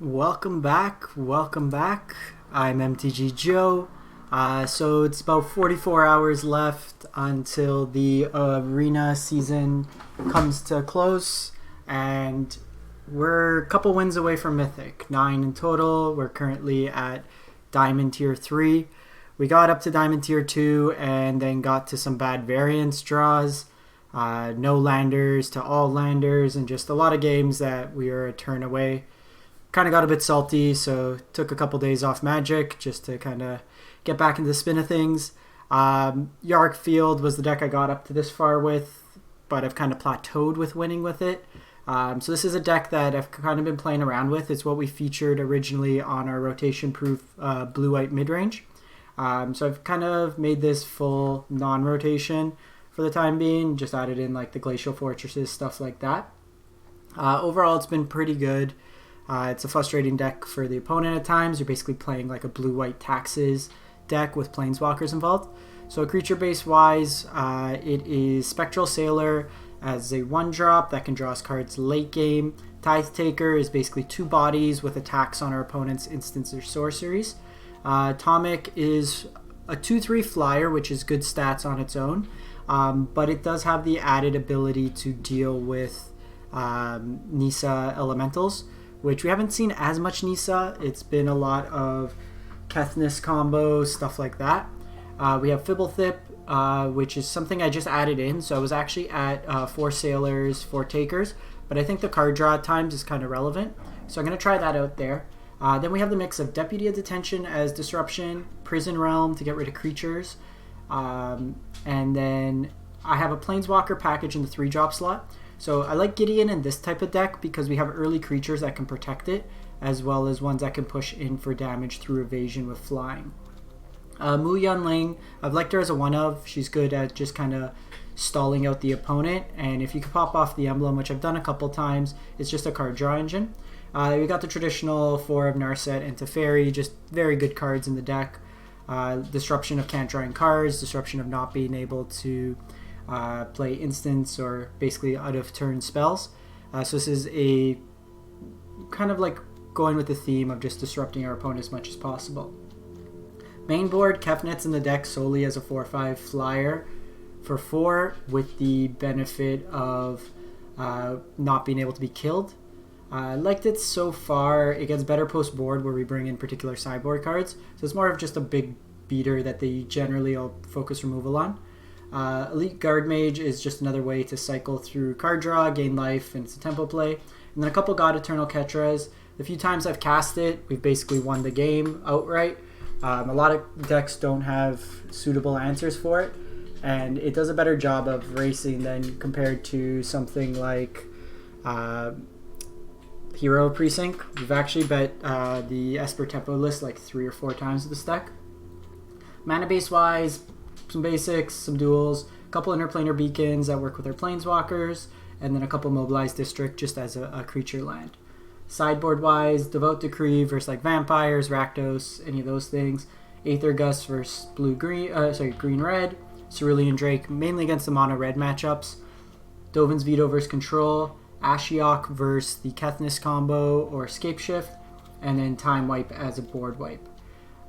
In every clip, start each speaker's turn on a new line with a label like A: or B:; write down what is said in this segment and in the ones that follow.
A: Welcome back. I'm MTG Joe. So it's about 44 hours left until the arena season comes to a close, and we're a couple wins away from Mythic. 9 in total. We're currently at Diamond Tier 3. We got up to Diamond Tier 2 and then got to some bad variance draws. No landers to all landers, and just a lot of games that we were a turn away. Kind of got a bit salty, so took a couple days off Magic just to kind of get back into the spin of things. Yark Field was the deck I got up to this far with, but I've kind of plateaued with winning with it. So this is a deck that I've kind of been playing around with. It's what we featured originally on our rotation-proof blue-white midrange. So I've kind of made this full non-rotation for the time being, just added in like the Glacial Fortresses, stuff like that. Overall, it's been pretty good. It's a frustrating deck for the opponent at times. You're basically playing like a blue-white taxes deck with planeswalkers involved. So creature base wise, it is Spectral Sailor as a 1-drop that can draw us cards late game. Tithe Taker is basically 2 bodies with attacks on our opponent's instants or sorceries. Tomik is a 2/3 flyer, which is good stats on its own, but it does have the added ability to deal with Nissa elementals, which we haven't seen as much Nissa. It's been a lot of Kefnet combos, stuff like that. We have Fblthp, which is something I just added in. So I was actually at 4 Sailors, 4 Takers, but I think the card draw at times is kind of relevant. So I'm going to try that out there. Then we have the mix of Deputy of Detention as Disruption, Prison Realm to get rid of creatures, and then I have a Planeswalker package in the 3-drop slot. So I like Gideon in this type of deck because we have early creatures that can protect it, as well as ones that can push in for damage through evasion with flying. Mu Yanling, I've liked her as a 1-of. She's good at just kind of stalling out the opponent, and if you can pop off the emblem, which I've done a couple times, it's just a card draw engine. We got the traditional 4 of Narset and Teferi, just very good cards in the deck. Disruption of can't drawing cards, disruption of not being able to play instants or basically out of turn spells. So this is a kind of like going with the theme of just disrupting our opponent as much as possible. Main board, Kefnet's in the deck solely as a 4/5 flyer for 4 with the benefit of not being able to be killed. I liked it so far. It gets better post board where we bring in particular sideboard cards. So it's more of just a big beater that they generally all focus removal on. Elite Guardmage is just another way to cycle through card draw, gain life, and it's a tempo play. And then a couple God-Eternal Oketras. The few times I've cast it, we've basically won the game outright. A lot of decks don't have suitable answers for it, and it does a better job of racing than compared to something like Hero Precinct. We've actually bet the Esper tempo list like 3 or 4 times with this deck. Mana base wise, some basics, some duels, a couple Interplanar Beacons that work with our planeswalkers, and then a couple Mobilized District just as a creature land. Sideboard wise, Devout Decree versus like vampires, Rakdos, any of those things. Aether Gust versus green-red. Cerulean Drake mainly against the mono red matchups. Dovin's Veto versus Control. Ashiok versus the Kefnet combo or Scape Shift, and then Time Wipe as a board wipe.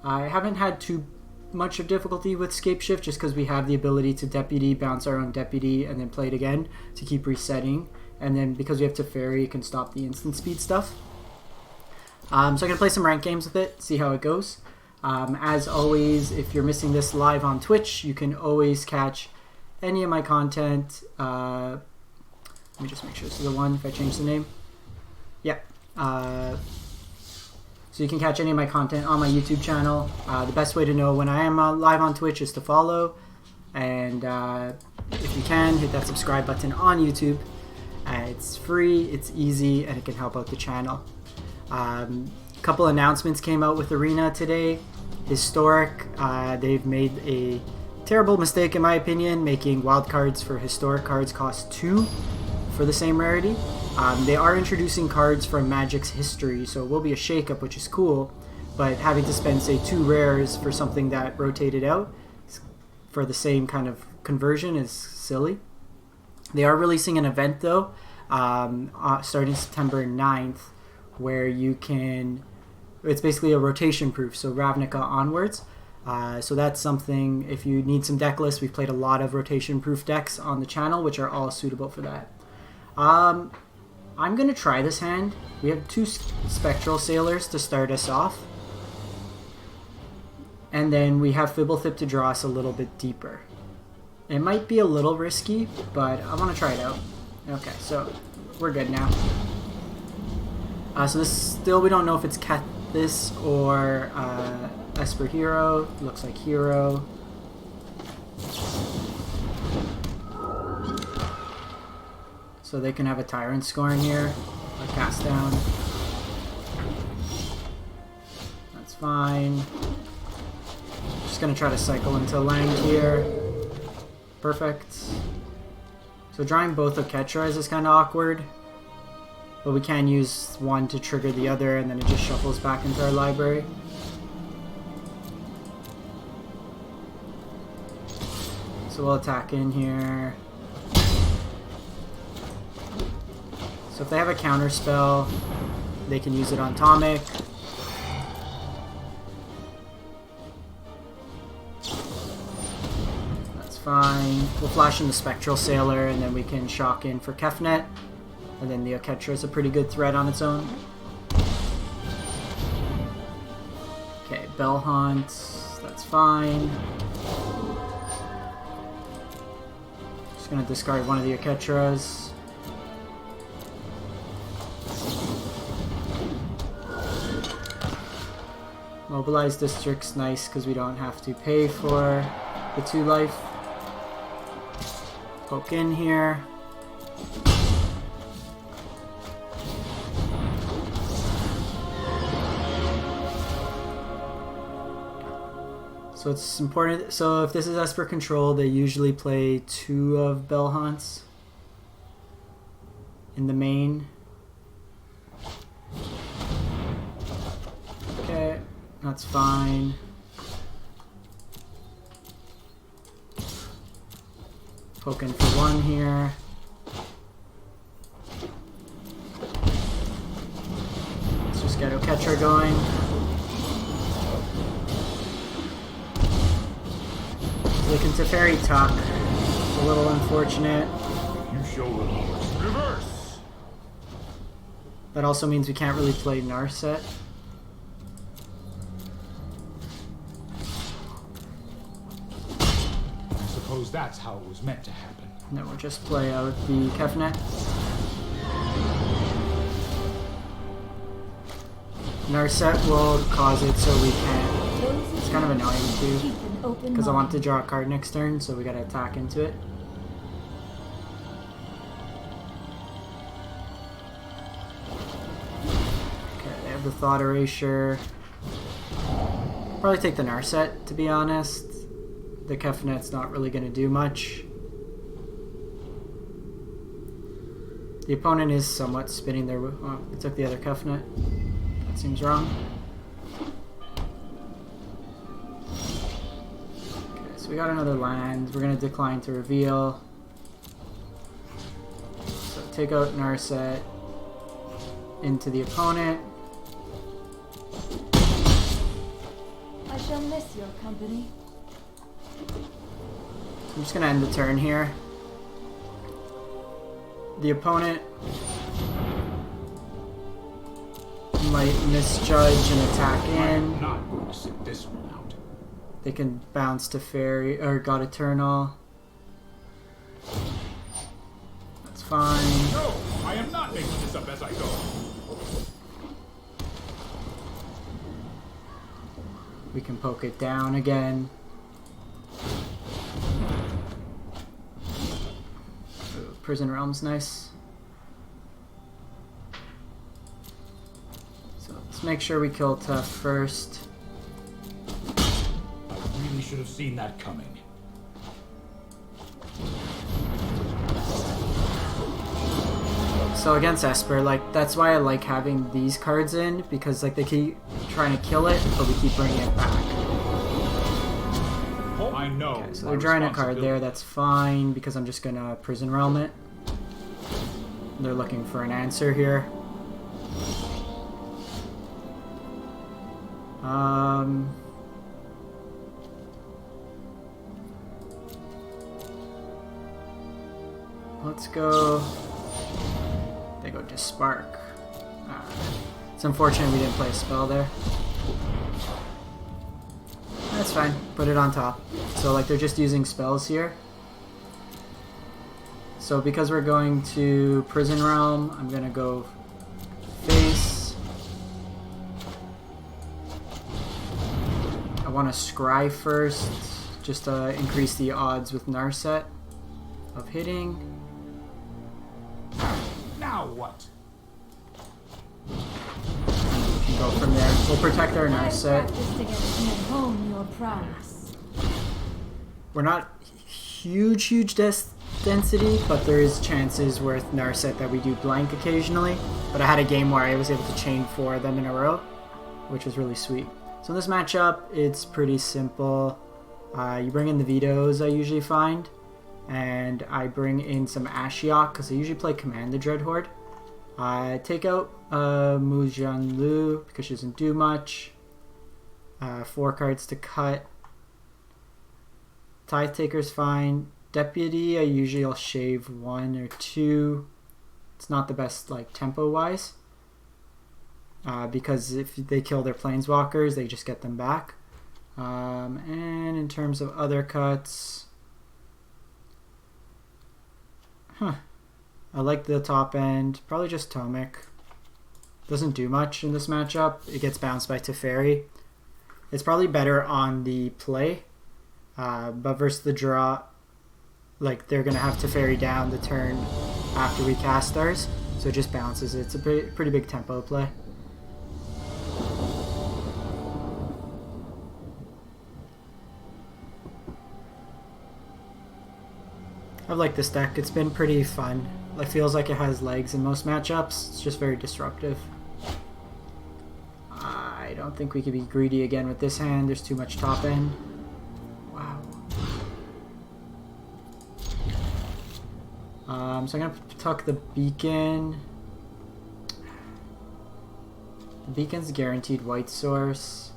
A: I haven't had too much of difficulty with Scape Shift just because we have the ability to Deputy, bounce our own Deputy, and then play it again to keep resetting. And then because we have Teferi, it can stop the instant speed stuff. So I'm going to play some ranked games with it, see how it goes. As always, if you're missing this live on Twitch, you can always catch any of my content. Let me just make sure this is the one, if I change the name. Yeah. So you can catch any of my content on my YouTube channel. The best way to know when I am live on Twitch is to follow. And if you can, hit that subscribe button on YouTube. It's free, it's easy, and it can help out the channel. A couple announcements came out with Arena today. Historic, they've made a terrible mistake in my opinion, making wildcards for historic cards cost 2 for the same rarity. They are introducing cards from Magic's history, so it will be a shakeup, which is cool, but having to spend, say, 2 rares for something that rotated out for the same kind of conversion is silly. They are releasing an event, though, starting September 9th, where you can... It's basically a rotation proof, so Ravnica onwards. So that's something, if you need some deck lists, we've played a lot of rotation proof decks on the channel, which are all suitable for that. I'm going to try this hand. We have 2 Spectral Sailors to start us off. And then we have Fblthp to draw us a little bit deeper. It might be a little risky, but I want to try it out. Okay, so we're good now. So this still, we don't know if it's Kethis or Esper Hero. Looks like Hero. So they can have a Tyrant Scorn here, a cast down. That's fine. Just gonna try to cycle into land here. Perfect. So drawing both Oketras is kind of awkward, but we can use one to trigger the other, and then it just shuffles back into our library. So we'll attack in here. So if they have a counter spell, they can use it on Tomik. That's fine. We'll flash in the Spectral Sailor, and then we can shock in for Kefnet. And then the Oketra is a pretty good threat on its own. Okay, Bell Hunt. That's fine. Just gonna discard one of the Oketras. Mobilized District's nice because we don't have to pay for the 2 life. Poke in here. So it's important. So if this is Esper control, they usually play 2 of Bell Hunts in the main. Okay. That's fine. Poking for 1 here. Let's just get Oketra going. They can Teferi tuck. It's a little unfortunate.
B: You show reverse.
A: That also means we can't really play Narset.
B: That's how it was meant to happen.
A: And then we'll just play out the Kefnet. Narset will cause it so we can't. It's kind of annoying too, because I want to draw a card next turn, so we gotta attack into it. Okay, they have the Thought Erasure. Probably take the Narset, to be honest. The Kefnet's not really going to do much. The opponent is somewhat spinning their... Oh, they took the other Kefnet. That seems wrong. Okay, so we got another land. We're going to decline to reveal. So take out Narset into the opponent.
C: I shall miss your company.
A: I'm just going to end the turn here. The opponent might misjudge and attack in.
B: Not going to sit this one out.
A: They can bounce to Fairy or God-Eternal. That's fine.
B: No, I am not making this up as I go.
A: We can poke it down again. Prison Realm's nice. So let's make sure we kill Tough first.
B: I really should have seen that coming.
A: So against Esper, like, that's why I like having these cards in, because like they keep trying to kill it, but we keep bringing it back.
B: I know.
A: Okay, so they're drawing a card there, that's fine, because I'm just gonna Prison Realm it. They're looking for an answer here. Let's go. They go to Spark. It's unfortunate we didn't play a spell there. That's fine. Put it on top. So like they're just using spells here. So because we're going to Prison Realm, I'm gonna go face. I want to scry first, just to increase the odds with Narset of hitting.
B: Now what?
A: We can go from there. We'll protect our Narset. We're not huge density, but there is chances with Narset that we do blank occasionally. But I had a game where I was able to chain 4 of them in a row, which was really sweet. So in this matchup, it's pretty simple. You bring in the Vetoes I usually find, and I bring in some Ashiok because I usually play Command the Dreadhorde. I take out Mu Yanling because she doesn't do much. 4 cards to cut. Tithe Taker's fine. Deputy, I usually will shave 1 or 2. It's not the best like tempo wise. Because if they kill their planeswalkers, they just get them back. And in terms of other cuts, I like the top end. Probably just Tomik. Doesn't do much in this matchup. It gets bounced by Teferi. It's probably better on the play, but versus the draw, like they're gonna have Teferi down the turn after we cast ours, so it just bounces. It's a pretty big tempo play. I've liked this deck. It's been pretty fun. It feels like it has legs in most matchups. It's just very disruptive. I don't think we could be greedy again with this hand. There's too much top end. Wow. So I'm going to tuck the Beacon. The Beacon's guaranteed white source.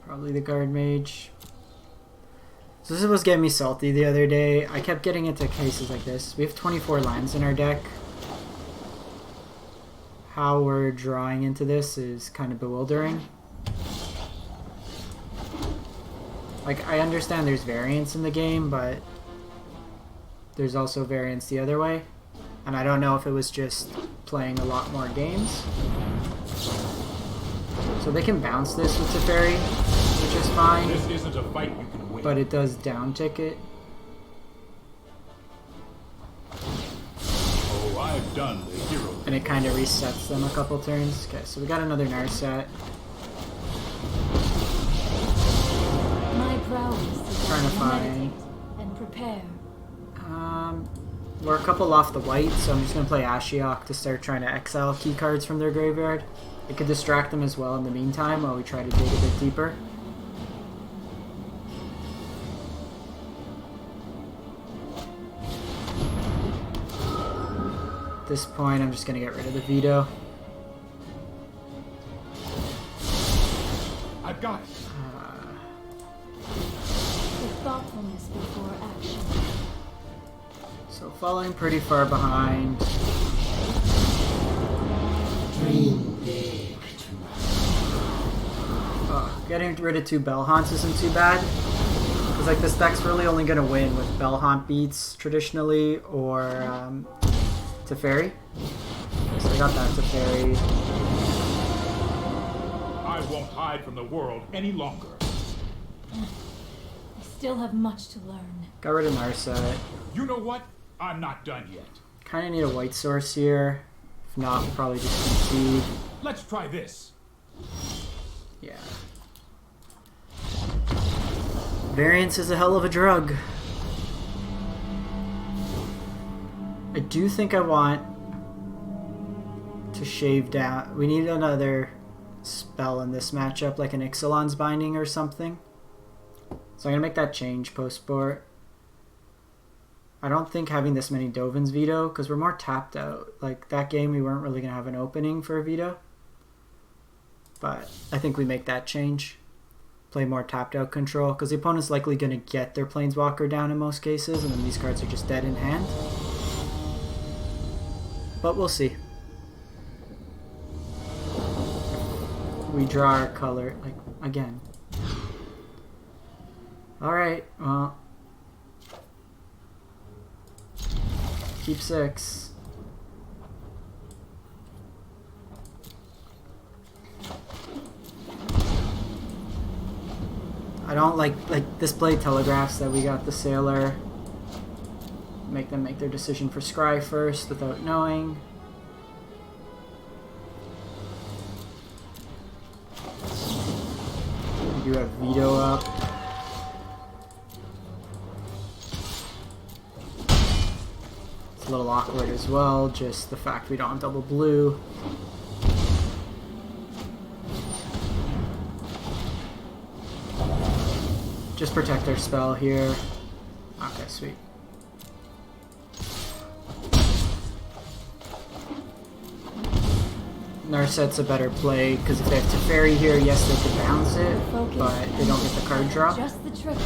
A: Probably the Guardmage. So this was getting me salty the other day. I kept getting into cases like this. We have 24 lands in our deck. How we're drawing into this is kind of bewildering. Like, I understand there's variance in the game, but there's also variance the other way. And I don't know if it was just playing a lot more games. So they can bounce this with Teferi, which is fine.
B: This isn't a fight you can win.
A: But it does down tick it.
B: Oh, I've done the hero.
A: And it kind of resets them a couple turns. Okay, so we got another Narset.
C: My prowess is
A: Trying to
C: to
A: find.
C: meditate and prepare.
A: We're a couple off the white, so I'm just going to play Ashiok to start trying to exile key cards from their graveyard. It could distract them as well in the meantime while we try to dig a bit deeper. At this point, I'm just going to get rid of the Veto.
B: I've got it.
C: The thoughtfulness before action.
A: So falling pretty far behind. Getting rid of 2 Bell Haunts isn't too bad. Because like this deck's really only going to win with Bell Haunt beats traditionally or Teferi. So I got that Teferi.
B: I won't hide from the world any longer.
C: I still have much to learn.
A: Got rid of Narset.
B: You know what? I'm not done yet.
A: Kind of need a white source here. If not, we'll probably just concede.
B: Let's try this.
A: Yeah. Variance is a hell of a drug. I do think I want to shave down. We need another spell in this matchup, like an Ixalan's Binding or something. So I'm going to make that change post-board. I don't think having this many Dovin's Veto, because we're more tapped out. Like, that game we weren't really going to have an opening for a Veto. But I think we make that change. Play more tapped out control, because the opponent's likely going to get their Planeswalker down in most cases, and then these cards are just dead in hand. But we'll see. We draw our color, like, again. Alright, well. Keep 6. I don't like this play telegraphs that we got the Sailor. Make them make their decision for Scry first without knowing. We do have Veto up. It's a little awkward as well, just the fact we don't have double blue. Just protect our spell here. Okay, sweet. Narset's a better play, because if they have Teferi here, yes, they could bounce it, but they don't get the card drop.
C: Just the trick.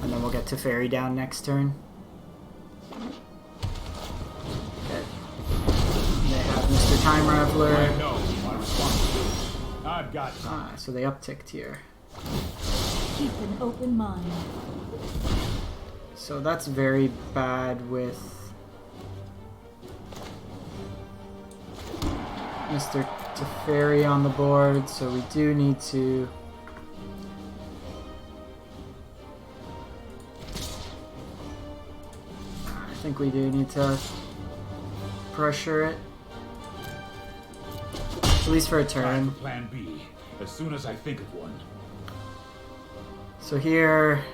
A: And then we'll get Teferi down next turn. Okay. They have Mr. Time Raveler.
B: I know my responsibility. I've got it.
A: So they upticked here.
C: Keep an open mind.
A: So that's very bad with Mr. Teferi on the board, so we do need to I think we do need to pressure it. At least for a turn.
B: Plan B, as soon as I think of one.
A: So here,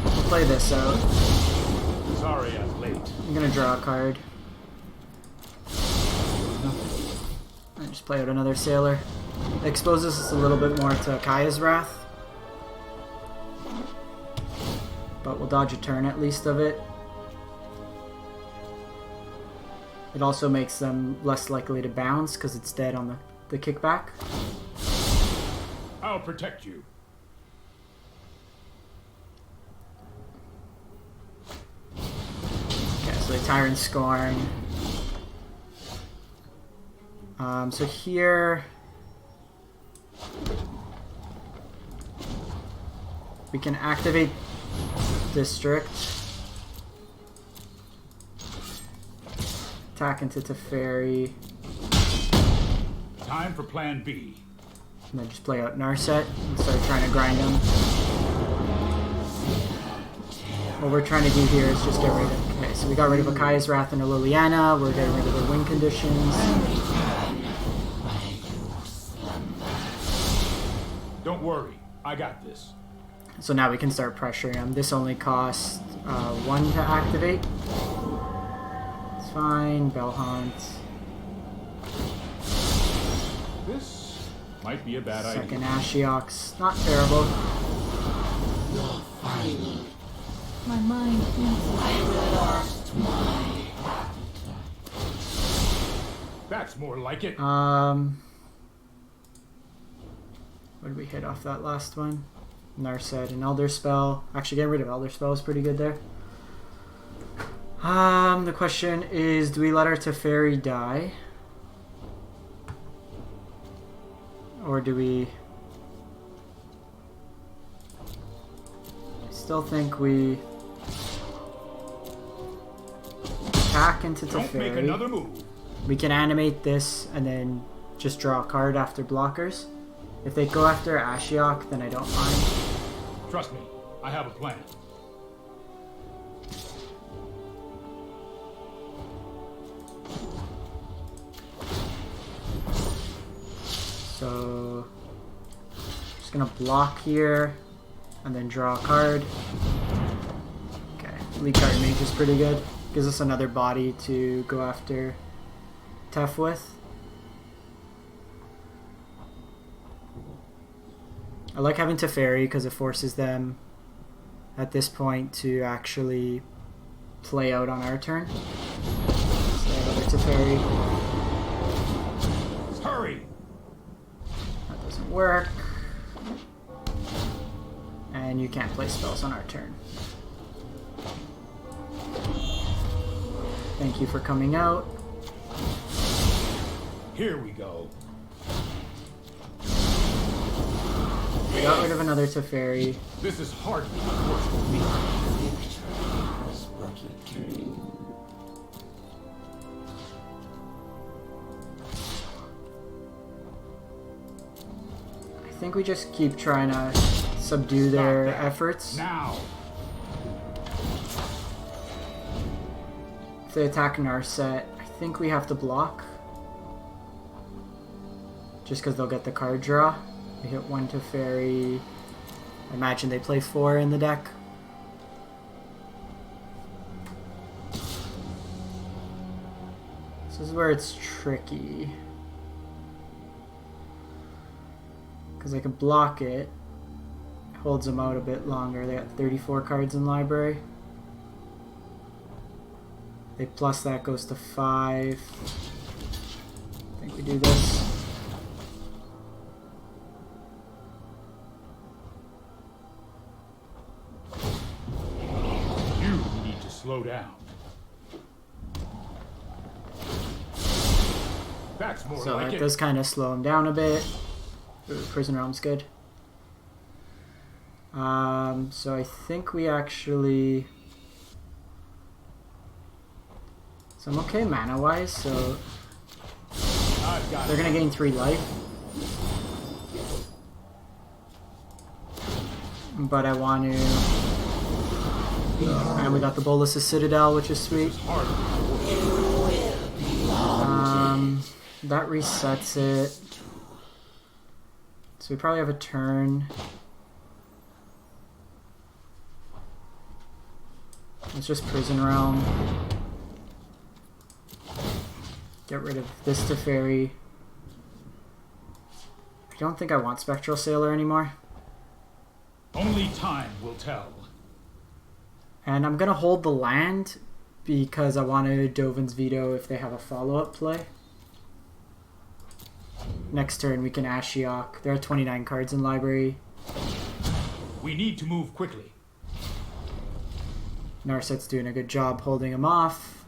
A: we'll play this out.
B: Sorry I'm late.
A: I'm gonna draw a card. And just play out another Sailor. It exposes us a little bit more to Kaya's Wrath. But we'll dodge a turn at least of it. It also makes them less likely to bounce because it's dead on the kickback.
B: I'll protect you.
A: Okay, so the Tyrant Scorn. So here we can activate District, attack into Teferi,
B: Time for Plan B.
A: and then just play out Narset and start trying to grind him. What we're trying to do here is just get rid of... Okay, so we got rid of Akaya's Wrath and a Liliana. We're getting rid of the win conditions.
B: Don't worry, I got this.
A: So now we can start pressuring him. This only costs 1 to activate. It's fine. Bellhaunt.
B: This might be a bad
A: Second
B: idea.
A: Ashiok's not terrible.
C: My mind
B: That's more like it.
A: What did we hit off that last one? Narset and Elder Spell. Actually, getting rid of Elder Spell is pretty good there. The question is, do we let our Teferi die? Or do we... I still think we attack into
B: Don't make another
A: Teferi.
B: move.
A: We can animate this and then just draw a card after blockers. If they go after Ashiok, then I don't mind.
B: Trust me, I have a plan.
A: So, just gonna block here and then draw a card. Okay, Elite Guardmage is pretty good. Gives us another body to go after Tef with. I like having Teferi because it forces them at this point to actually play out on our turn. So I have other Teferi. Doesn't work. And you can't play spells on our turn. Thank you for coming out.
B: Here we go.
A: We got rid of another Teferi.
B: This is hardly the worst of me.
A: I think we just keep trying to subdue their efforts.
B: Now.
A: If they attack Narset, I think we have to block. Just because they'll get the card draw. We hit one Teferi. I imagine they play 4 in the deck. This is where it's tricky. Because I can block it. Holds them out a bit longer. They got 34 cards in library. They plus that goes to 5. I think we do this.
B: You need to slow down. That's more
A: So
B: like
A: that
B: it.
A: does kind of slow him down a bit. Ooh, Prison Realm's good. So I think we actually... So I'm okay mana-wise, so... They're gonna gain 3 life. But I want to... And we got the Bolus's Citadel, which is sweet. That resets it. So we probably have a turn. It's just Prison Realm. Get rid of this Teferi. I don't think I want Spectral Sailor anymore.
B: Only time will tell.
A: And I'm gonna hold the land because I wanted Dovin's Veto if they have a follow-up play. Next turn we can Ashiok. There are 29 cards in library.
B: We need to move quickly.
A: Narset's doing a good job holding him off.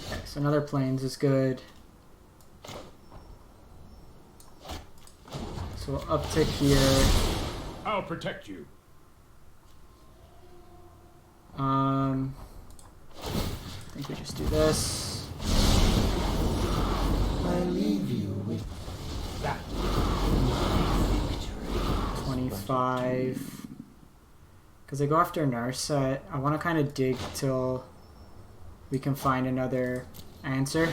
A: Okay, so another Plains is good. So we'll uptick here.
B: I'll protect you.
A: I think we just do this.
D: I leave you with
B: That.
A: 25. Because they go after Narset. I want to kind of dig till we can find another answer.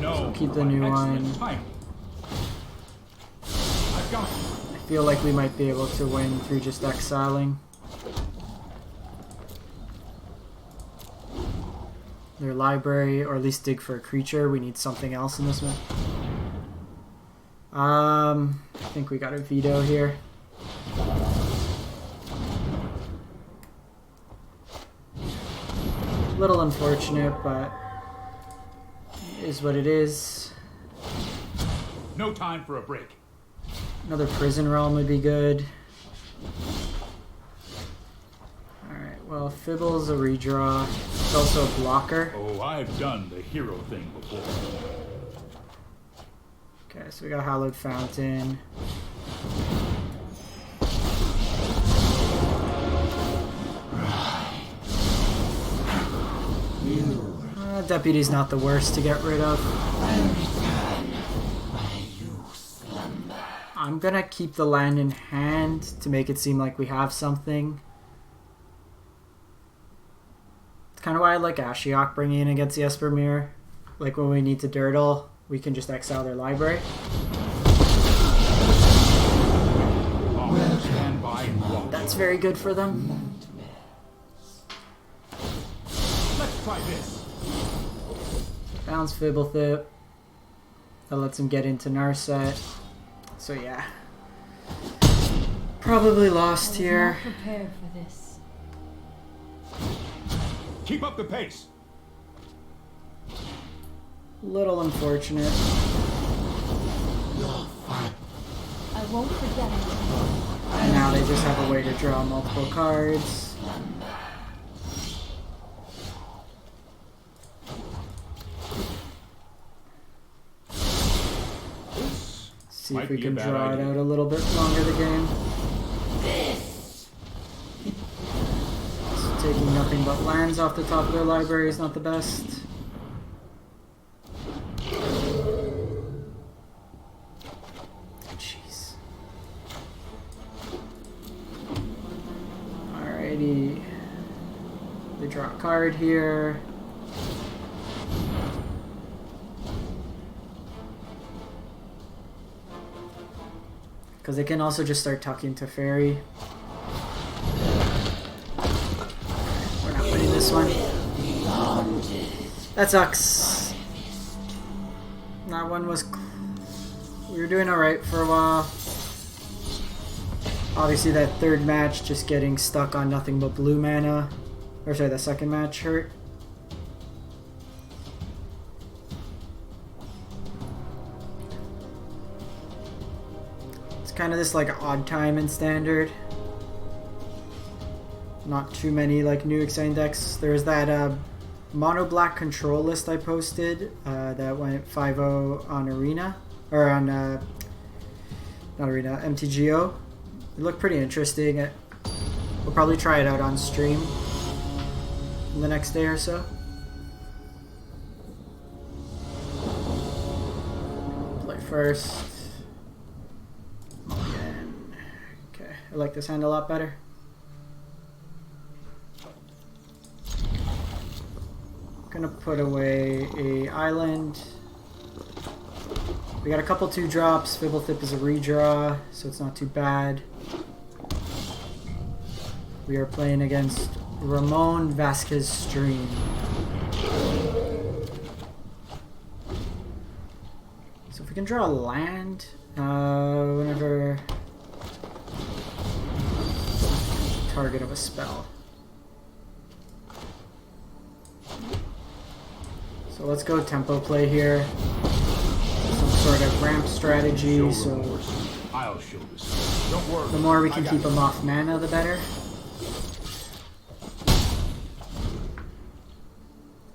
B: No.
A: Keep the new one.
B: Timing. I've got it.
A: I feel like we might be able to win through just exiling their library, or at least dig for a creature. We need something else in this one. I think we got a Veto here. Little unfortunate, but it is what it is.
B: No time for a break.
A: Another Prison Realm would be good. Alright, well, Fibble's a redraw. It's also a blocker.
B: Oh, I've done the hero thing before.
A: Okay, so we got Hallowed Fountain. Deputy's not the worst to get rid of. I'm gonna keep the land in hand to make it seem like we have something. It's kind of why I like Ashiok bringing in against the Esper Mirror. Like when we need to dirtle, we can just exile their library.
B: Stand by and watch.
A: That's very good for them.
B: Let's try this.
A: Bounce Fblthp. That lets him get into Narset. So yeah. Probably
C: I
A: lost
C: was
A: here.
C: not prepared for this.
B: Keep up the pace.
A: Little unfortunate.
C: I won't forget it.
A: And now they just have a way to draw multiple cards. See if
B: Might
A: we
B: be a
A: can
B: bad
A: draw it
B: idea.
A: out a little bit longer the game. So taking nothing but lands off the top of their library is not the best. Jeez. Alrighty. They draw a card here. Because they can also just start tucking Teferi. We're not winning this one. That sucks. That one was... We were doing alright for a while. Obviously that third match, just getting stuck on nothing but blue mana. Or sorry, the second match hurt. Kind of this like odd time in standard. Not too many like new exciting decks. There's that mono black control list I posted that went 5-0 on Arena or on not Arena, MTGO. It looked pretty interesting. We'll probably try it out on stream in the next day or so. Play first. I like this hand a lot better. Gonna put away a island. We got a couple 2-drops. Fblthp is a redraw, so it's not too bad. We are playing against Ramon Vasquez Stream. So if we can draw a land, whenever target of a spell. So let's go tempo play here. Some sort of ramp strategy, so
B: I'll show this. Don't worry.
A: the more we can keep them off mana, the better.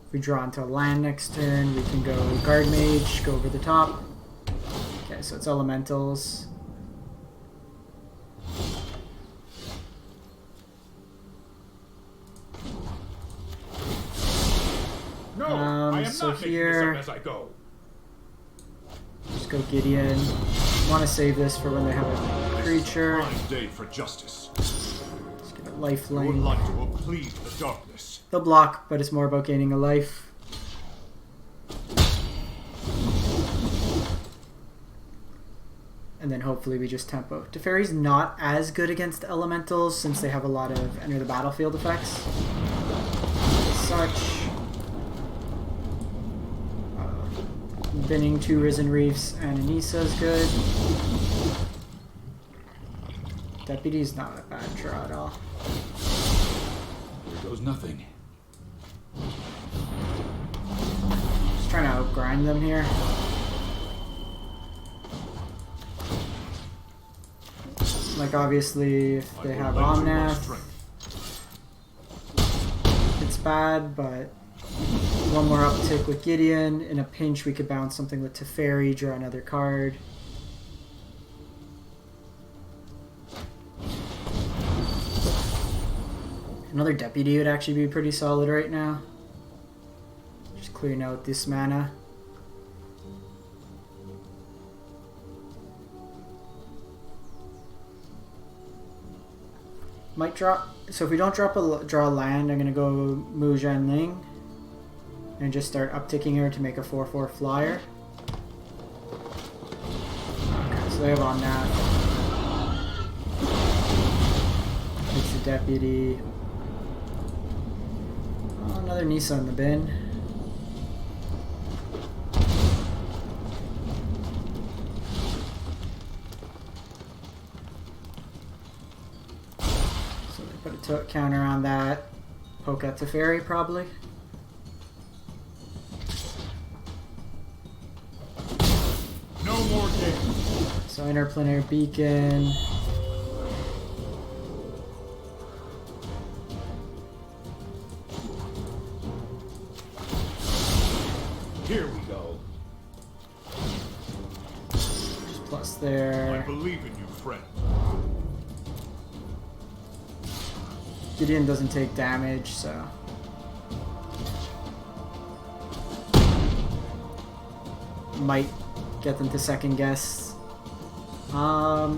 A: If we draw into a land next turn, we can go Guardmage, go over the top. Okay, so it's elementals.
B: No, I am
A: so
B: not
A: here,
B: making this up as I go.
A: just go Gideon. Want to save this for when they have a creature.
B: Fine day for justice.
A: Just give it
B: I would
A: lifeline.
B: like to plead the darkness.
A: They'll block, but it's more about gaining a life. And then hopefully we just tempo. Teferi's not as good against elementals since they have a lot of enter the battlefield effects. As such. Binning 2 Risen Reefs and Anissa is good. Deputy's not a bad draw at all.
B: There goes nothing.
A: Just trying to outgrind them here. Like obviously if they have Omnath, it's bad, but one more uptick with Gideon. In a pinch we could bounce something with Teferi, draw another card. Another Deputy would actually be pretty solid right now. Just clearing out this mana. Might drop. So if we don't draw a land, I'm gonna go Mu Yanling and just start upticking her to make a 4/4 flyer. Okay, so they have on that. It's the Deputy. Oh, another Nisa in the bin. counter on that. Poke at Teferi, probably.
B: No more games.
A: So Interplanar Beacon.
B: Here we go.
A: Just plus there.
B: I believe in you, friend.
A: Gideon doesn't take damage, so... might get them to second guess. I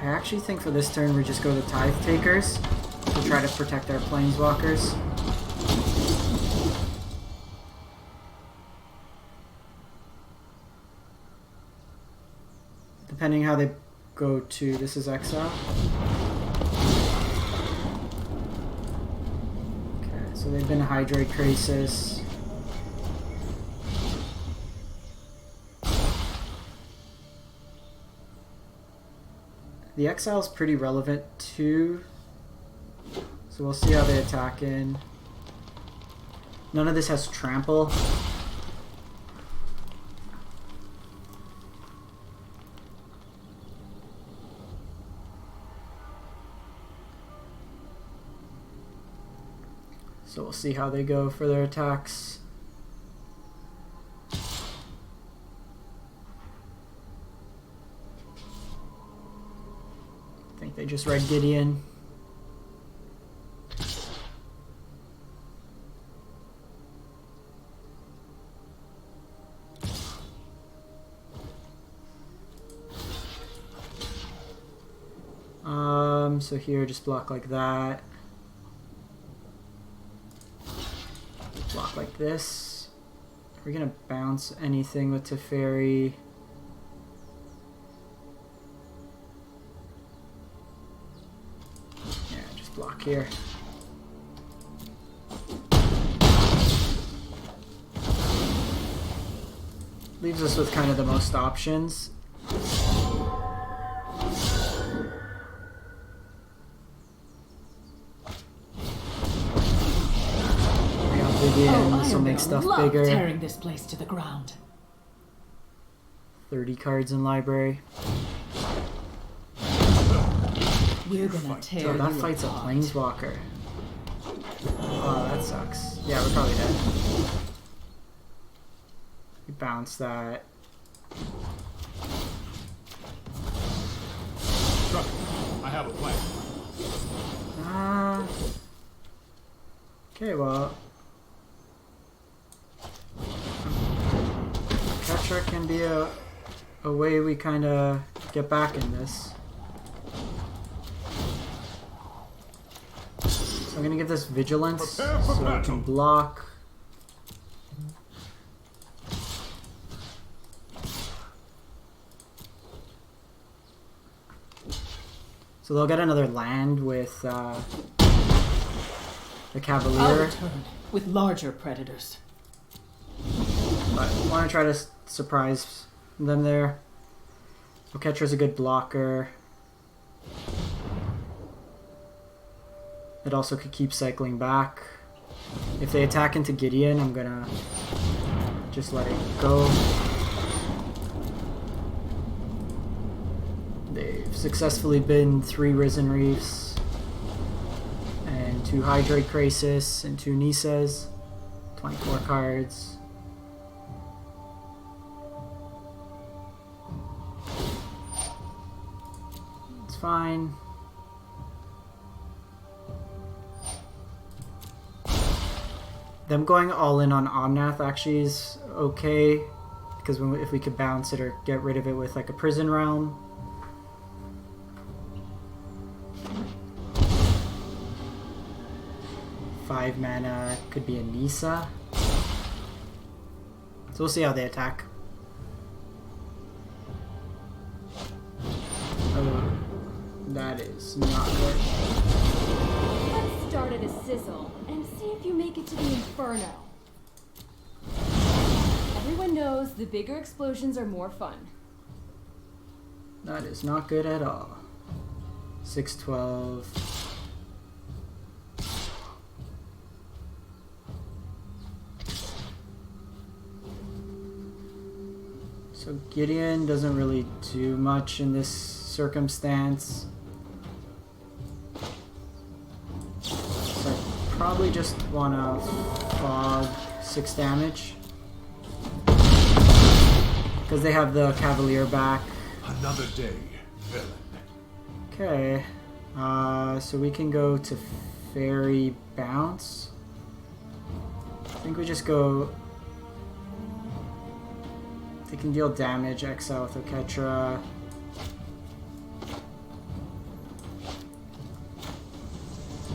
A: actually think for this turn we just go to Tithe Takers to try to protect our Planeswalkers. Depending how they go to... this is Exile. Okay, so they've been Hydrate Crisis. The Exile's pretty relevant too, so we'll see how they attack in. None of this has Trample. So we'll see how they go for their attacks. I think they just read Gideon. So here, just block like that. Block like this. Are we gonna bounce anything with Teferi? Yeah, just block here. Leaves us with kind of the most options. This will make stuff bigger.
D: Tearing this place to the ground.
A: 30 cards in library.
D: We're gonna tear
A: So that
D: you
A: fight's
D: apart.
A: a Planeswalker. Oh, that sucks. Yeah, we're probably dead. We bounce that.
B: Trust me, I have a plan.
A: Okay, well. Oketra can be a way we kind of get back in this. So I'm going to give this Vigilance
B: Prepare for
A: so I can block. So they'll get another land with the
D: I'll
A: Cavalier.
D: return with larger predators.
A: But I want to try to surprise them there. Oketra's a good blocker. It also could keep cycling back. If they attack into Gideon, I'm gonna just let it go. They've successfully been 3 Risen Reefs and 2 Hydrate Crisis and 2 Nisas. 24 cards. It's fine. Them going all in on Omnath actually is okay, because if we could bounce it or get rid of it with like a Prison Realm. Five mana could be a Nisa. So we'll see how they attack. Oh, that is not good.
C: Let's start at a sizzle and see if you make it to the Inferno. Everyone knows the bigger explosions are more fun.
A: That is not good at all. 612. So Gideon doesn't really do much in this circumstance. So I probably just want to fog 6 damage. Because they have the Cavalier back.
B: Another day, villain.
A: Okay. So we can go to Fairy Bounce. I think we just go... They can deal damage, exile with Oketra.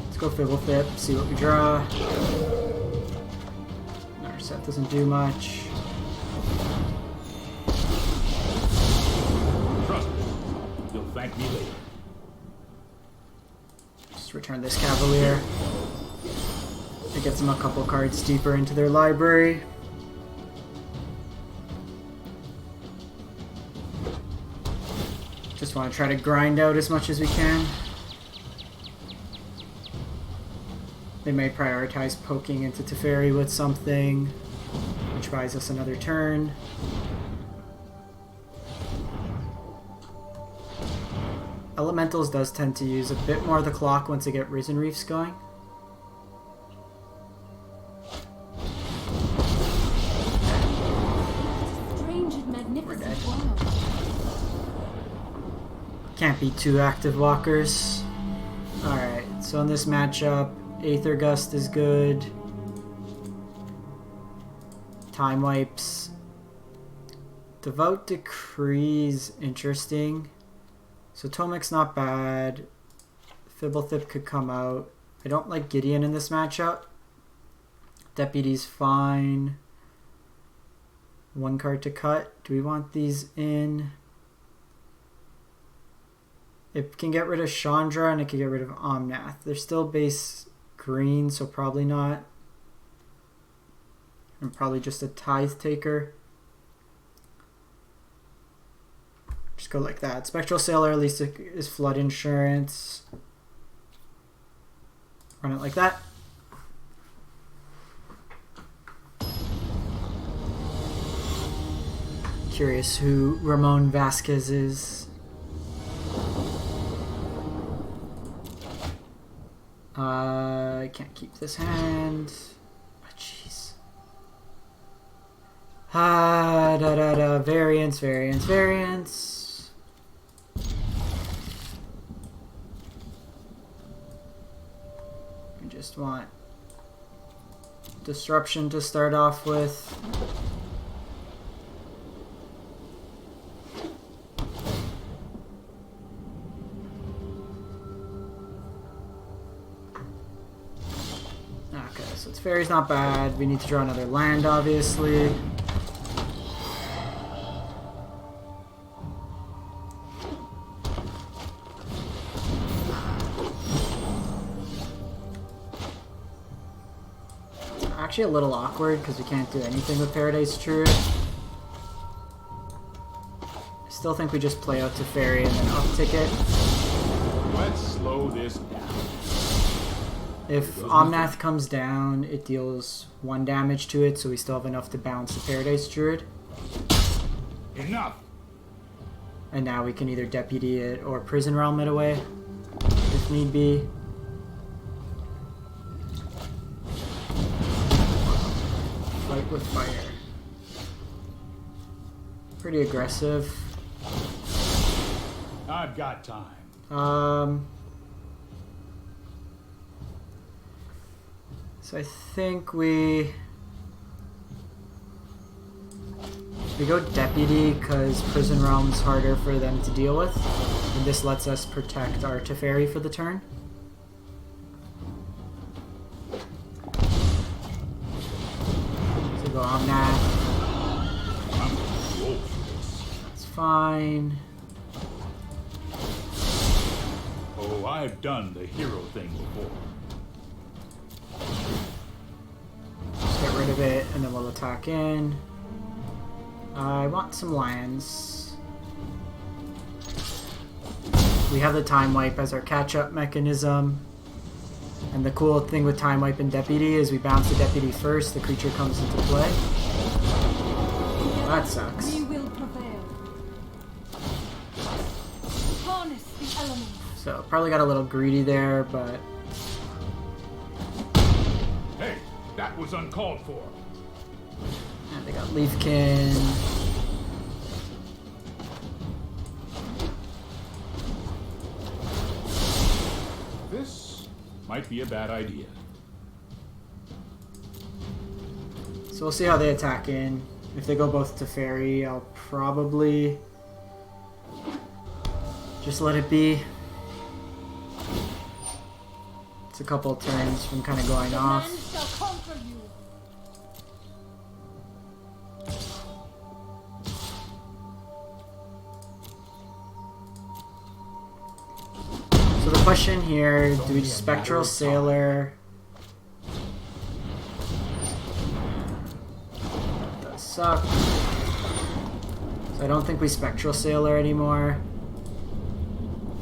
A: Let's go Fblthp, see what we draw. Narset doesn't do much.
B: Trust me. You'll thank me later.
A: Just return this Cavalier. It gets them a couple cards deeper into their library. Just want to try to grind out as much as we can. They may prioritize poking into Teferi with something, which buys us another turn. Elementals does tend to use a bit more of the clock once they get Risen Reefs going.
C: Strange and magnificent world.
A: Can't be 2 active walkers. Alright, so in this matchup, Aether Gust is good. Time Wipes. Devout Decree's interesting. So Tomik's not bad. Fblthp could come out. I don't like Gideon in this matchup. Deputy's fine. 1 card to cut. Do we want these in? It can get rid of Chandra and it can get rid of Omnath. They're still base green, so probably not. And probably just a Tithe Taker. Just go like that. Spectral Sailor at least is flood insurance. Run it like that. Curious who Ramon Vasquez is. I can't keep this hand. Oh, jeez. Variance, variance, variance. We just want disruption to start off with. So its fairy's not bad. We need to draw another land, obviously. It's actually a little awkward because we can't do anything with Paradise Druid. I still think we just play out to Fairy and then uptick it.
B: Let's slow this down.
A: If Omnath comes down, it deals 1 damage to it, so we still have enough to bounce the Paradise Druid.
B: Enough.
A: And now we can either Deputy it or Prison Realm it away, if need be. Fight with fire. Pretty aggressive.
B: I've got time.
A: So I think we go Deputy because Prison Realm's harder for them to deal with, and this lets us protect our Teferi for the turn. So go Omnath.
B: I'm too old for this.
A: It's fine.
B: Oh, I've done the hero thing before.
A: Get rid of it, and then we'll attack in. I want some lands. we have the time wipe as our catch-up mechanism. And the cool thing with time wipe and deputy is we bounce the deputy first, the creature comes into play. That sucks.
C: We will prevail. Harness the elements.
A: So probably got a little greedy there, but
B: Hey, that was uncalled for.
A: and they got Leafkin.
B: This might be a bad idea.
A: So we'll see how they attack in. If they go both to Teferi, I'll probably just let it be. It's a couple turns from kind of going
C: The
A: off.
C: land shall conquer you.
A: So the question here, do we just Spectral Sailor? That does suck. So I don't think we Spectral Sailor anymore.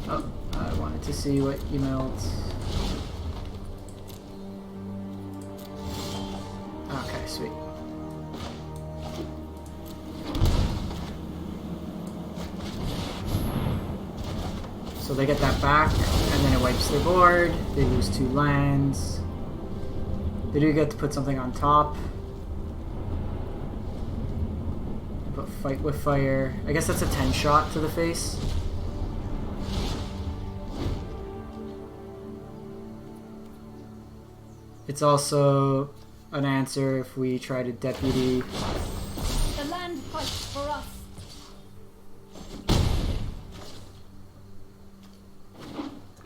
A: Oh, I wanted to see what emailed. Okay, sweet. So they get that back, and then it wipes their board. They lose 2 lands. They do get to put something on top. Put Fight with Fire. I guess that's a 10 shot to the face. It's also an answer if we try to deputy.
C: The land fights for us.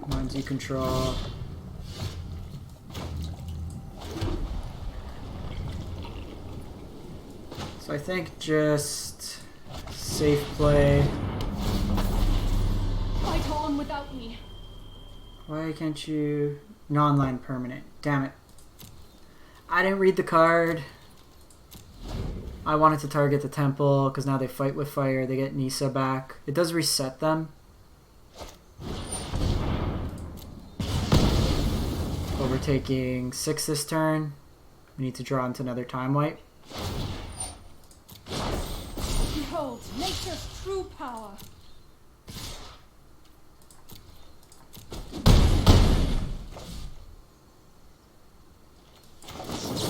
A: Ones you control. So I think just safe play.
C: Fight on without me.
A: Why can't you... Non-land permanent. Damn it. I didn't read the card. I wanted to target the temple because now they fight with fire. They get Nisa back. It does reset them. But we're taking 6 this turn. We need to draw into another time wipe.
C: Behold nature's true power.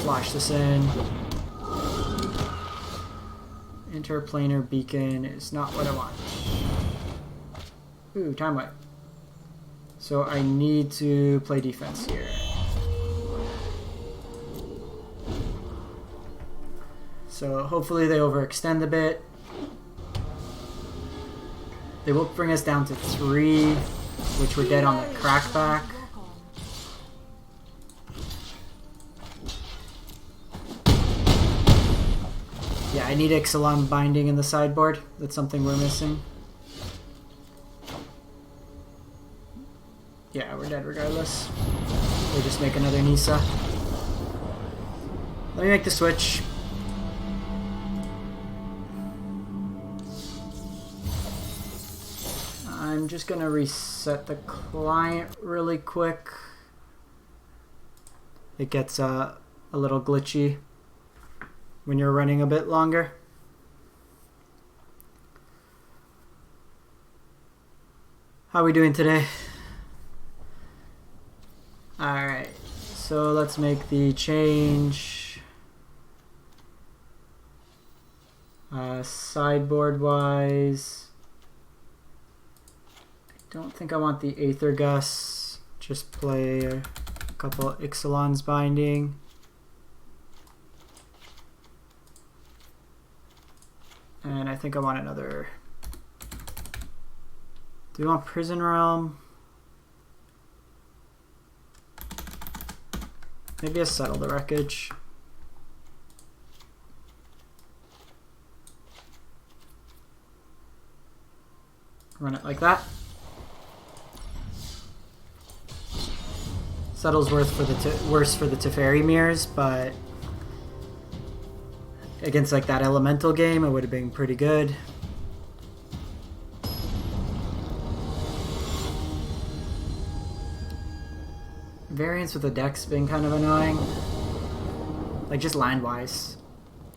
A: Flash this in. Interplanar Beacon is not what I want. Ooh, time wipe. So I need to play defense here. So hopefully they overextend a bit. They will bring us down to 3, which we're dead on the crackback. Yeah, I need Ixalan binding in the sideboard. That's something we're missing. Yeah, we're dead regardless. We'll just make another Nisa. Let me make the switch. I'm just gonna reset the client really quick. It gets a little glitchy when you're running a bit longer. How are we doing today? Alright, so let's make the change. Sideboard wise, I don't think I want the Aether Gus. Just play a couple Ixalan's binding. And I think I want another. Do we want Prison Realm? Maybe a Settle the Wreckage. Run it like that. Settle's worse for the Teferi mirrors, but against like that elemental game, it would have been pretty good. variance with the deck's been kind of annoying. Like, just land-wise.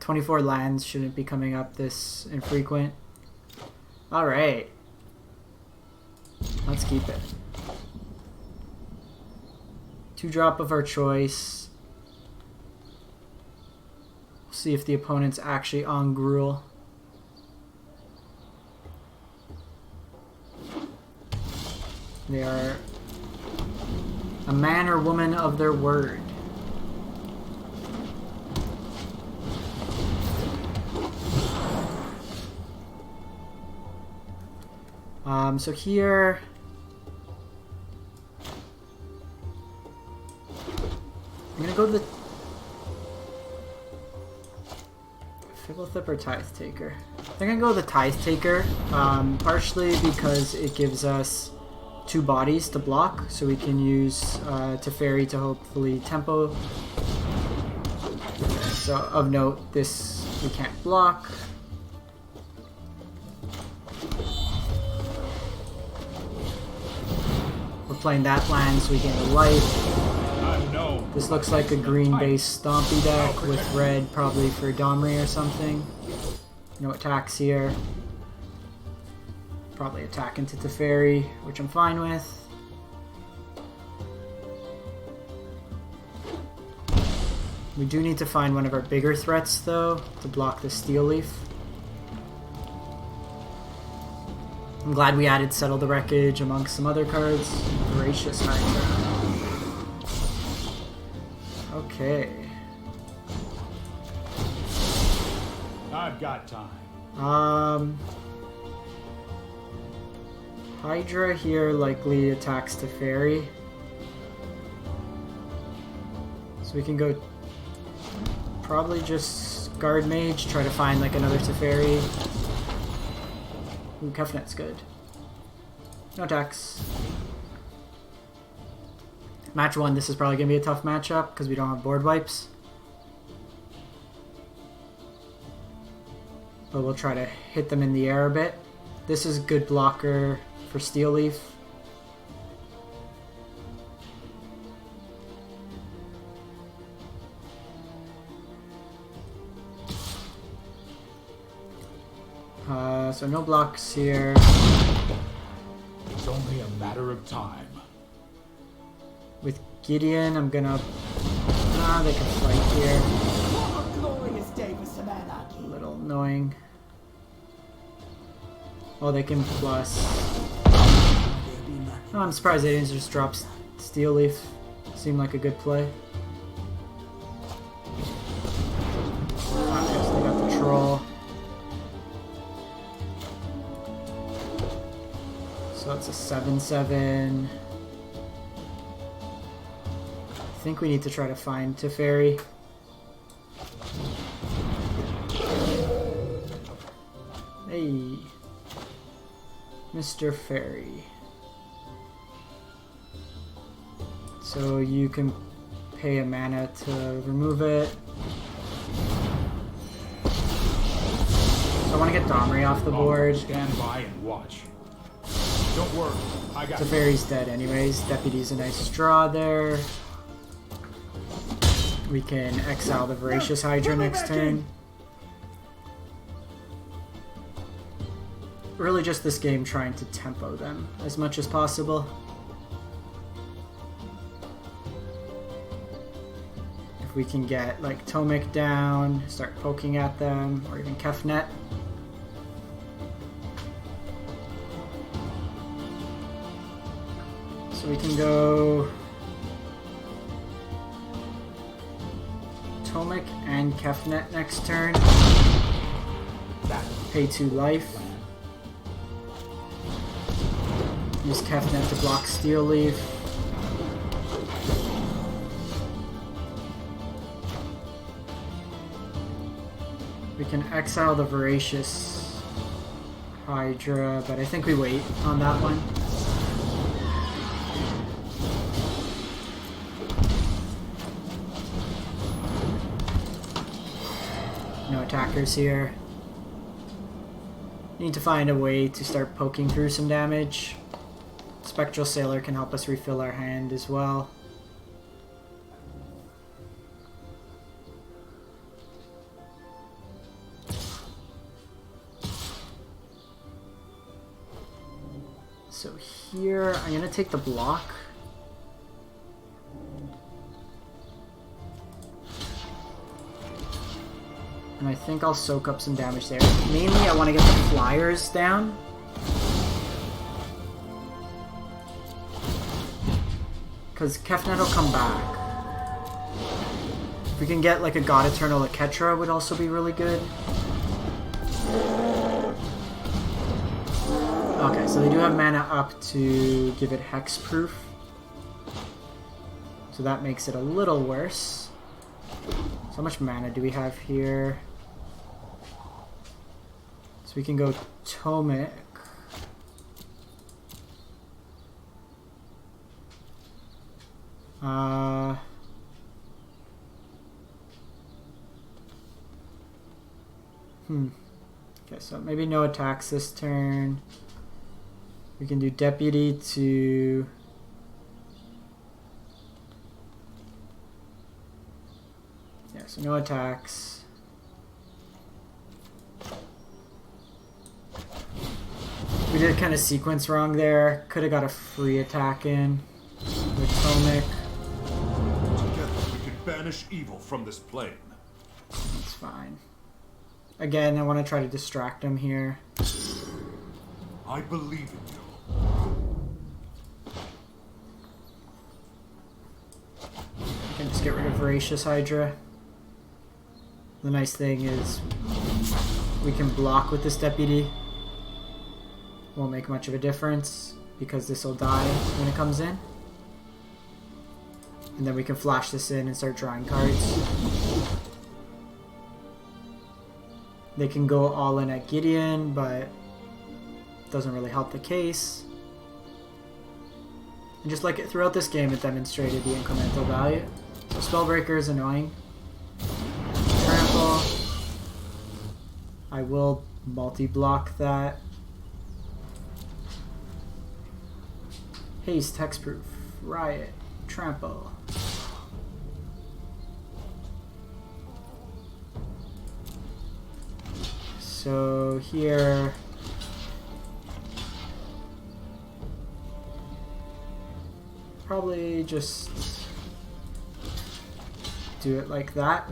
A: 24 lands shouldn't be coming up this infrequent. Alright. Let's keep it. 2-drop of our choice. We'll see if the opponent's actually on Gruul. They are a man or woman of their word. So here, I'm gonna go the Fblthp or Tithe Taker. I think I'm gonna go the Tithe Taker, partially because it gives us 2 bodies to block, so we can use Teferi to hopefully tempo. So of note, this we can't block. We're playing that land so we gain a life. This looks like a green-based Stompy deck with red, probably for Domri or something. No attacks here. Probably attack into Teferi, which I'm fine with. We do need to find one of our bigger threats, though, to block the Steel Leaf. I'm glad we added Settle the Wreckage amongst some other cards. Voracious Hydra. Okay.
B: I've got time.
A: Hydra here likely attacks Teferi. So we can go probably just Guardmage, try to find like another Teferi. Ooh, Kefnet's good. No attacks. Match 1, this is probably going to be a tough matchup because we don't have board wipes. But we'll try to hit them in the air a bit. This is a good blocker for Steel Leaf. So no blocks here.
B: It's only a matter of time.
A: With Gideon, I'm gonna... they can fight here.
D: What a glorious day for some anarchy.
A: A little annoying. Oh, they can plus. Oh, I'm surprised they didn't just drop Steel Leaf. Seemed like a good play. Obviously, they got the troll. So it's a 7/7. I think we need to try to find Teferi. Hey, Mr. Fairy. So you can pay a mana to remove it. So I want to get Domri off the board.
B: Stand by and watch. Don't worry, I got
A: Teferi's dead anyways. Deputy's a nice draw there. We can exile the Voracious Hydra next turn. Really just this game trying to tempo them as much as possible. If we can get like Tomik down, start poking at them, or even Kefnet. So we can go Tomik and Kefnet next turn. Pay 2 life. Use Kefnet to block Steel Leaf. We can exile the Voracious Hydra, but I think we wait on that one. No attackers here. Need to find a way to start poking through some damage. Spectral Sailor can help us refill our hand as well. So here, I'm going to take the block. And I think I'll soak up some damage there. Mainly, I want to get the flyers down. Because Kefnet will come back. If we can get like a God-Eternal Oketra would also be really good. Okay, so they do have mana up to give it hexproof. So that makes it a little worse. So how much mana do we have here? So we can go Tomik. Okay, so maybe no attacks this turn. We can do Deputy to... Yeah, so no attacks. We did kind of sequence wrong there. Could have got a free attack in with Tomik.
E: Together we can banish evil from this plane.
A: That's fine. Again, I want to try to distract him here.
E: I believe in you.
A: I can just get rid of Voracious Hydra. The nice thing is we can block with this Deputy. Won't make much of a difference because this will die when it comes in. And then we can flash this in and start drawing cards. They can go all in at Gideon, but doesn't really help the case. And just like it throughout this game, it demonstrated the incremental value. So Spellbreaker is annoying. Trample. I will multi-block that. Haste, Hexproof, Riot, Trample. So here... Probably just do it like that.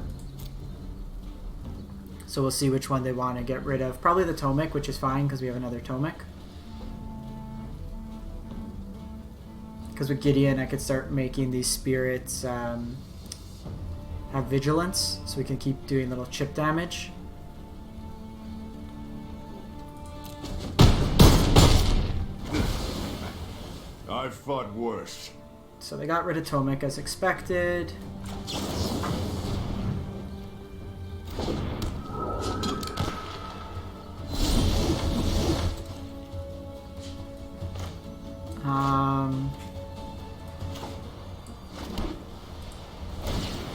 A: So we'll see which one they want to get rid of. Probably the Tomik, which is fine because we have another Tomik. Because with Gideon, I could start making these spirits have vigilance, so we can keep doing little chip damage.
E: I've fought worse.
A: So they got rid of Tomik as expected.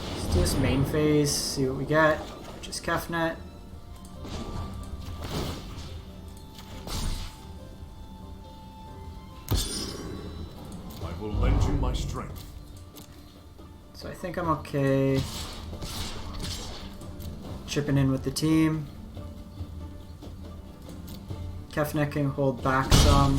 A: Let's do this main phase, see what we get, which is Kefnet.
E: I will lend you my strength.
A: So I think I'm okay chipping in with the team. Kefnet can hold back some.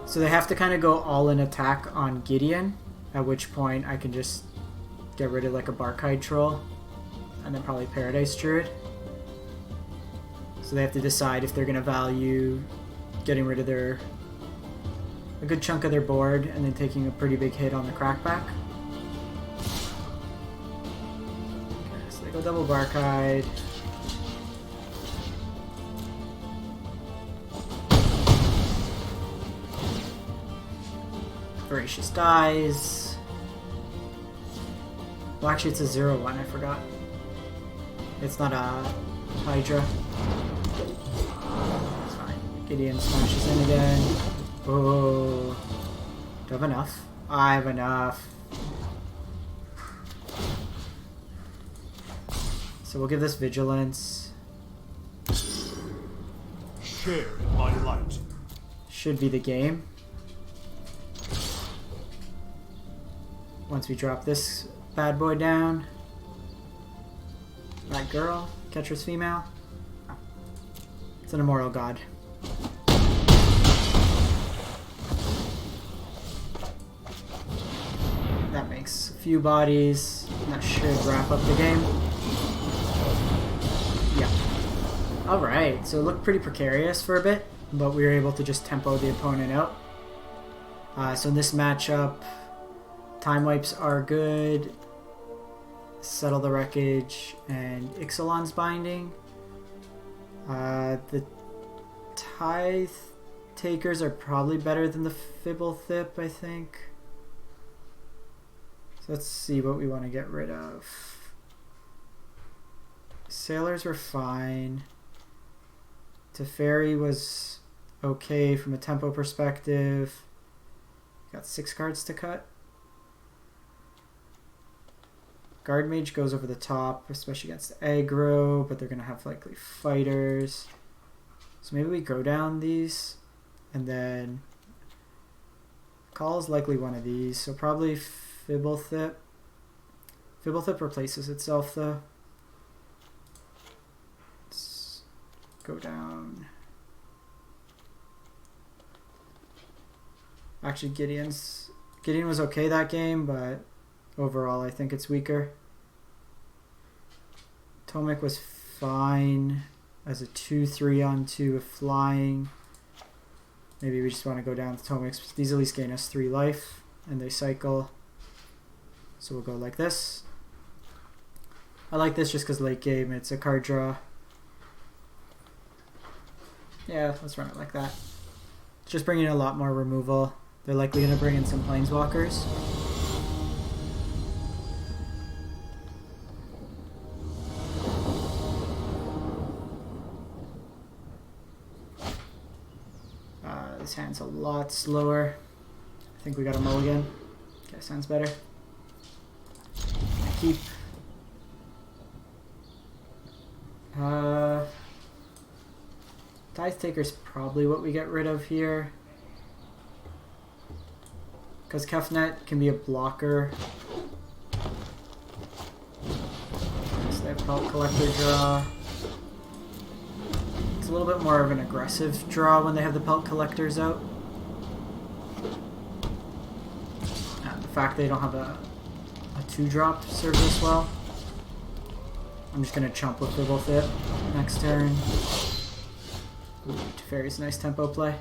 A: So they have to kind of go all in attack on Gideon, at which point I can just get rid of like a Barkhide Troll and then probably Paradise Druid. So they have to decide if they're going to value getting rid of a good chunk of their board and then taking a pretty big hit on the Crackback. Okay, so they go double Barkhide. Voracious dies. Well, actually, it's a 0-1, I forgot. It's not a Hydra. It's fine. Gideon smashes in again. Oh. Do I have enough? I have enough. So we'll give this Vigilance.
E: Share in my light.
A: Should be the game. Once we drop this bad boy down. That girl, Ketra's female. It's an immortal god. That makes a few bodies. That should wrap up the game. Yeah. Alright, so it looked pretty precarious for a bit, but we were able to just tempo the opponent out. So in this matchup, time wipes are good. Settle the Wreckage and Ixalan's Binding. The Tithe Takers are probably better than the Fblthp, I think. So let's see what we want to get rid of. Sailors were fine. Teferi was okay from a tempo perspective. Got 6 cards to cut. Guardmage goes over the top, especially against aggro, but they're going to have likely fighters. So maybe we go down these, and then call is likely one of these, so probably Fblthp. Fblthp replaces itself though. Let's go down. Actually, Gideon was okay that game, but overall I think it's weaker. Tomik was fine as a 2/3 on 2 with flying. Maybe we just want to go down to Tomik. These at least gain us 3 life and they cycle. So we'll go like this. I like this just because late game it's a card draw. Yeah, let's run it like that. It's just bringing in a lot more removal. They're likely going to bring in some planeswalkers. This hand's a lot slower. I think we got a mulligan. Okay, sounds better. Keep. Tithe Taker's probably what we get rid of here. Because Kefnet can be a blocker. So they have Pelt Collector draw. It's a little bit more of an aggressive draw when they have the Pelt Collectors out. The fact they don't have a 2-drop serves us well. I'm just going to chump with Fblthp next turn. Ooh, Teferi's nice tempo play.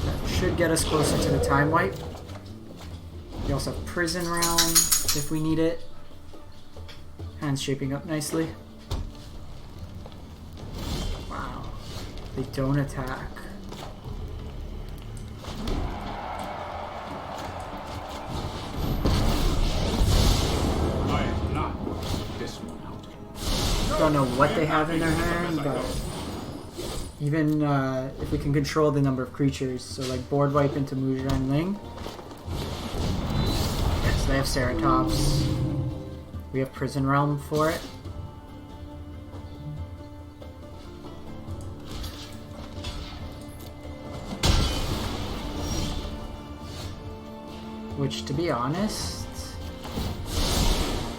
A: That should get us closer to the time wipe. We also have Prison Realm if we need it. Hand's shaping up nicely. Wow. They don't attack. Don't know what they have in their hand, but even if we can control the number of creatures, so like board wipe into Mu Yanling. Yes, they have Ceratops. We have Prison Realm for it. Which, to be honest,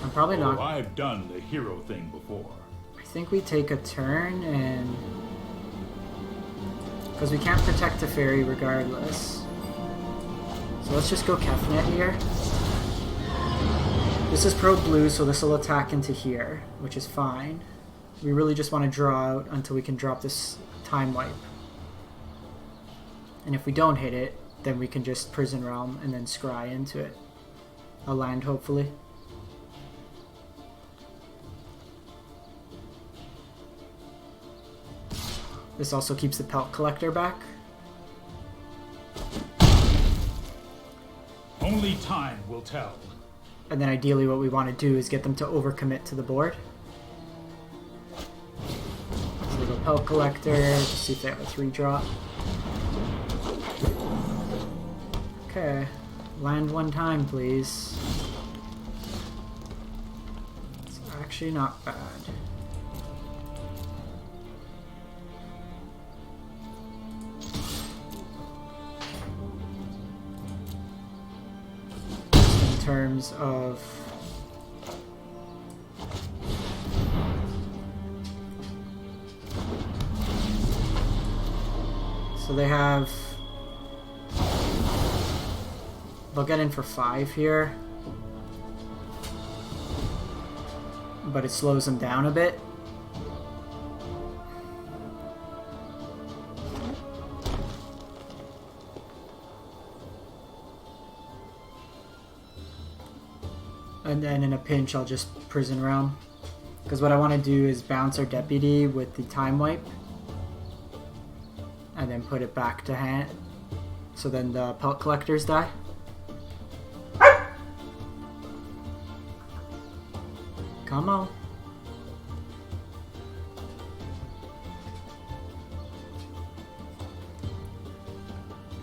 A: I'm probably not.
B: I've done the hero thing before.
A: I think we take a turn and... because we can't protect Teferi regardless. So let's just go Kefnet here. This is pro blue, so this will attack into here, which is fine. We really just want to draw out until we can drop this time wipe. And if we don't hit it, then we can just Prison Realm and then scry into it. A land, hopefully. This also keeps the Pelt Collector back.
B: Only time will tell.
A: And then ideally what we want to do is get them to overcommit to the board. So we go Pelt Collector, just see if they have a 3-drop. Okay, land one time please. It's actually not bad. terms of so they have they'll get in for 5 here, but it slows them down a bit. And then in a pinch, I'll just Prison Realm. Because what I want to do is bounce our Deputy with the Time Wipe. And then put it back to hand. So then the Pelt Collectors die. Come on.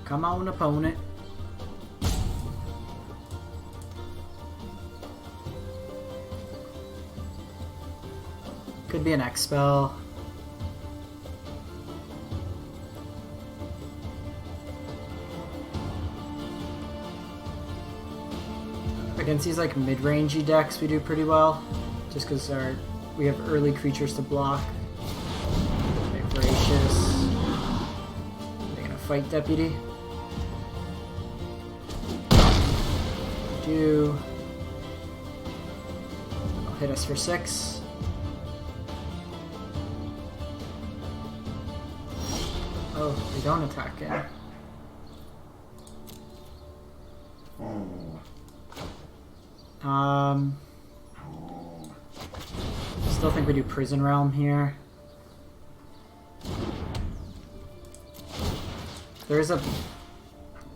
A: Come on, opponent. Could be an X spell. Against these like mid-rangey decks we do pretty well. Just because we have early creatures to block. Okay, Voracious. They're gonna fight Deputy. Do. They'll hit us for 6. Oh, they don't attack it. Still think we do Prison Realm here. There is a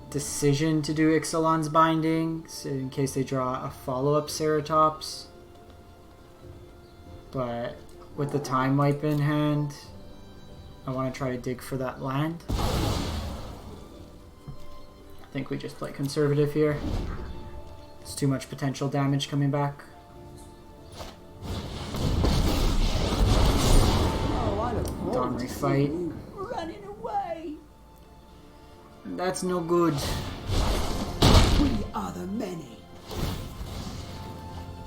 A: decision to do Ixalan's Binding, so in case they draw a follow-up Ceratops. But with the Time Wipe in hand, I want to try to dig for that land. I think we just play conservative here. There's too much potential damage coming back. Domri fight.
D: Running away.
A: That's no good.
D: We are the many.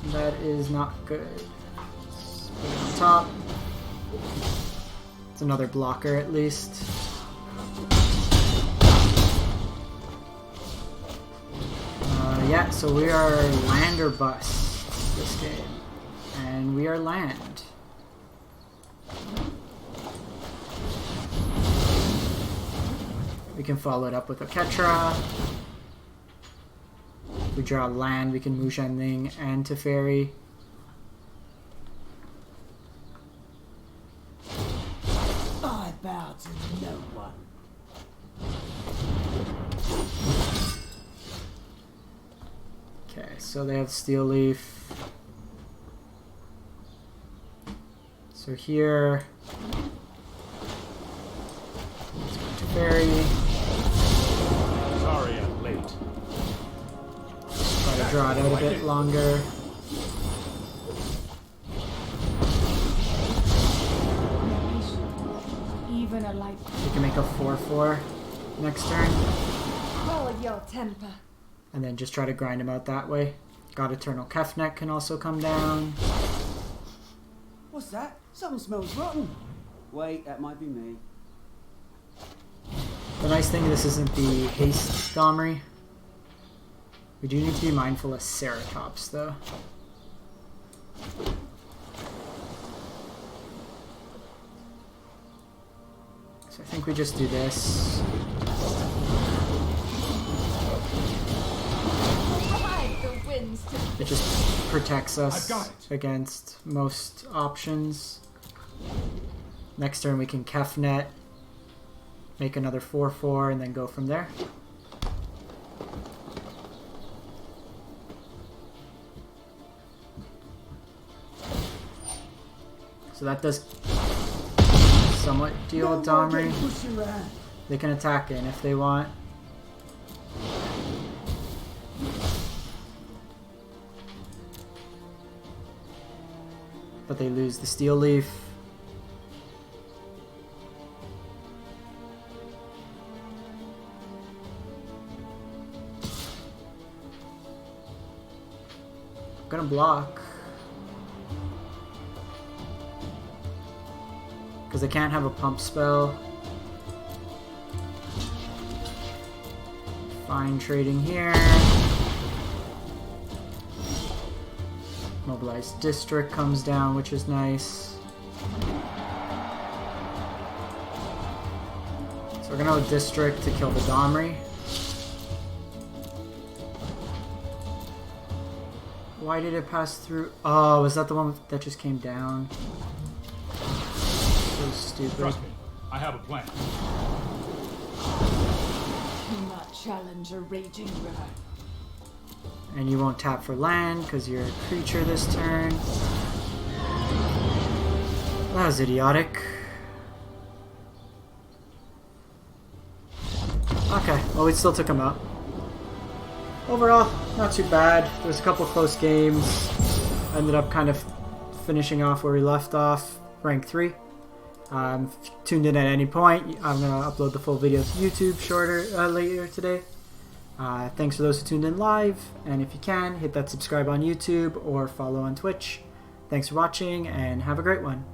A: That is not good. Let's put it on top. It's another blocker at least. Yeah, so we are land or bust this game. And we are land. We can follow it up with Oketra. If we draw land, we can Mu Yanling and Teferi.
D: I bow to no one.
A: Okay, so they have Steel Leaf. So here, let's go to Teferi.
B: Sorry I'm late.
A: Try to draw it out a bit longer.
C: Even a light.
A: We can make a 4/4 next turn,
C: Hold your temper.
A: and then just try to grind him out that way. God-Eternal Kefnet can also come down.
D: What's that? Something smells rotten. Wait, that might be me.
A: The nice thing, this isn't the haste Domri. We do need to be mindful of Ceratops, though. So I think we just do this.
C: Ride the winds to
A: It just protects us
B: I've got it.
A: against most options. Next turn we can Kefnet, make another 4/4, and then go from there. So that does somewhat deal with Domri.
D: Push around.
A: They can attack in if they want. But they lose the Steel Leaf. gonna block. Because I can't have a pump spell. Fine trading here. Mobilized District comes down, which is nice. So we're gonna go District to kill the Domri. Why did it pass through? Oh, was that the one that just came down? So stupid.
B: Trust me, I have a plan.
C: Do not challenge a raging river.
A: And you won't tap for land because you're a creature this turn. That was idiotic. Okay, well we still took him out. Overall, not too bad. There's a couple close games. Ended up kind of finishing off where we left off, rank 3. Tuned in at any point. I'm going to upload the full video to YouTube later today. Thanks for those who tuned in live, and if you can, hit that subscribe on YouTube or follow on Twitch. Thanks for watching, and have a great one.